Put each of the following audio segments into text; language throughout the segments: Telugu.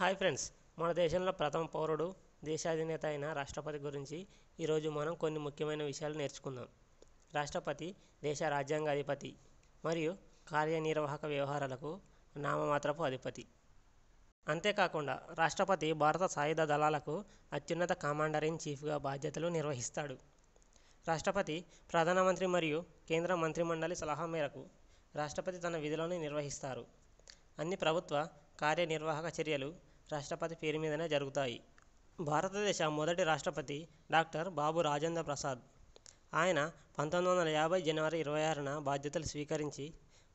హాయ్ ఫ్రెండ్స్, మన దేశంలో ప్రథమ పౌరుడు, దేశాధినేత అయిన రాష్ట్రపతి గురించి ఈరోజు మనం కొన్ని ముఖ్యమైన విషయాలు నేర్చుకుందాం. రాష్ట్రపతి దేశ రాజ్యాంగాధిపతి మరియు కార్యనిర్వాహక వ్యవహారాలకు నామమాత్రపు అధిపతి. అంతేకాకుండా రాష్ట్రపతి భారత సాయుధ దళాలకు అత్యున్నత కమాండర్ ఇన్ చీఫ్గా బాధ్యతలు నిర్వహిస్తాడు. రాష్ట్రపతి ప్రధానమంత్రి మరియు కేంద్ర మంత్రిమండలి సలహా మేరకు రాష్ట్రపతి తన విధులను నిర్వహిస్తారు. అన్ని ప్రభుత్వ కార్యనిర్వాహక చర్యలు రాష్ట్రపతి పేరు మీదనే జరుగుతాయి. భారతదేశ మొదటి రాష్ట్రపతి డాక్టర్ బాబు రాజేంద్ర ప్రసాద్. ఆయన 1950 జనవరి 26న బాధ్యతలు స్వీకరించి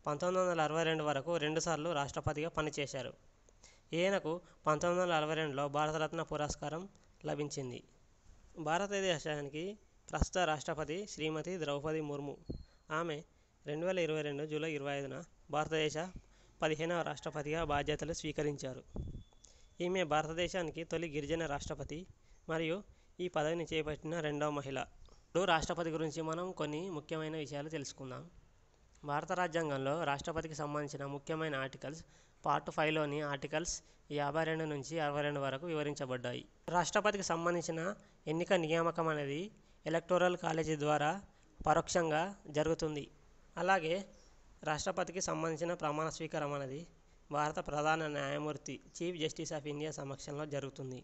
1962 వరకు రెండుసార్లు రాష్ట్రపతిగా పనిచేశారు. ఈయనకు 1962లో భారతరత్న పురస్కారం లభించింది. భారతదేశానికి ప్రస్తుత రాష్ట్రపతి శ్రీమతి ద్రౌపది ముర్ము. ఆమె 2022 జూలై 25న భారతదేశ 15వ రాష్ట్రపతిగా బాధ్యతలు స్వీకరించారు. ఈమె భారతదేశానికి తొలి గిరిజన రాష్ట్రపతి మరియు ఈ పదవిని చేపట్టిన రెండవ మహిళ. ఇప్పుడు రాష్ట్రపతి గురించి మనం కొన్ని ముఖ్యమైన విషయాలు తెలుసుకుందాం. భారత రాజ్యాంగంలో రాష్ట్రపతికి సంబంధించిన ముఖ్యమైన ఆర్టికల్స్ పార్ట్ 5లోని ఆర్టికల్స్ 52 నుంచి 62 వరకు వివరించబడ్డాయి. రాష్ట్రపతికి సంబంధించిన ఎన్నిక నియామకం అనేది ఎలక్టోరల్ కాలేజీ ద్వారా పరోక్షంగా జరుగుతుంది. అలాగే రాష్ట్రపతికి సంబంధించిన ప్రమాణ స్వీకారం అనేది భారత ప్రధాన న్యాయమూర్తి చీఫ్ జస్టిస్ ఆఫ్ ఇండియా సమక్షంలో జరుగుతుంది.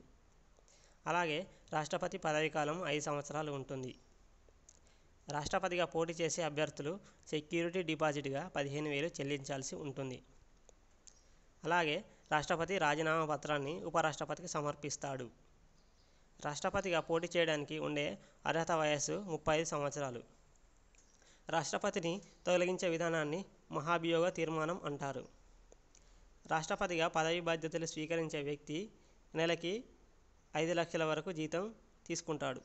అలాగే రాష్ట్రపతి పదవీకాలం 5 సంవత్సరాలు ఉంటుంది. రాష్ట్రపతిగా పోటీ చేసే అభ్యర్థులు సెక్యూరిటీ డిపాజిట్గా 15,000 చెల్లించాల్సి ఉంటుంది. అలాగే రాష్ట్రపతి రాజీనామా పత్రాన్ని ఉపరాష్ట్రపతికి సమర్పిస్తాడు. రాష్ట్రపతిగా పోటీ చేయడానికి ఉండే అర్హత వయస్సు 35 సంవత్సరాలు. రాష్ట్రపతిని తొలగించే విధానాన్ని మహాభియోగ తీర్మానం అంటారు. రాష్ట్రపతిగా పదవి బాధ్యతలు స్వీకరించే వ్యక్తి నెలకి 5 లక్షల వరకు జీతం తీసుకుంటాడు.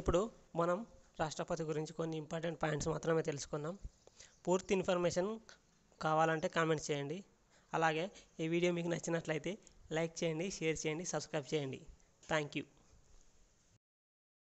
ఇప్పుడు మనం రాష్ట్రపతి గురించి కొన్ని ఇంపార్టెంట్ పాయింట్స్ మాత్రమే తెలుసుకున్నాం. పూర్తి ఇన్ఫర్మేషన్ కావాలంటే కామెంట్స్ చేయండి. అలాగే ఈ వీడియో మీకు నచ్చినట్లయితే లైక్ చేయండి, షేర్ చేయండి, సబ్స్క్రైబ్ చేయండి. Thank you.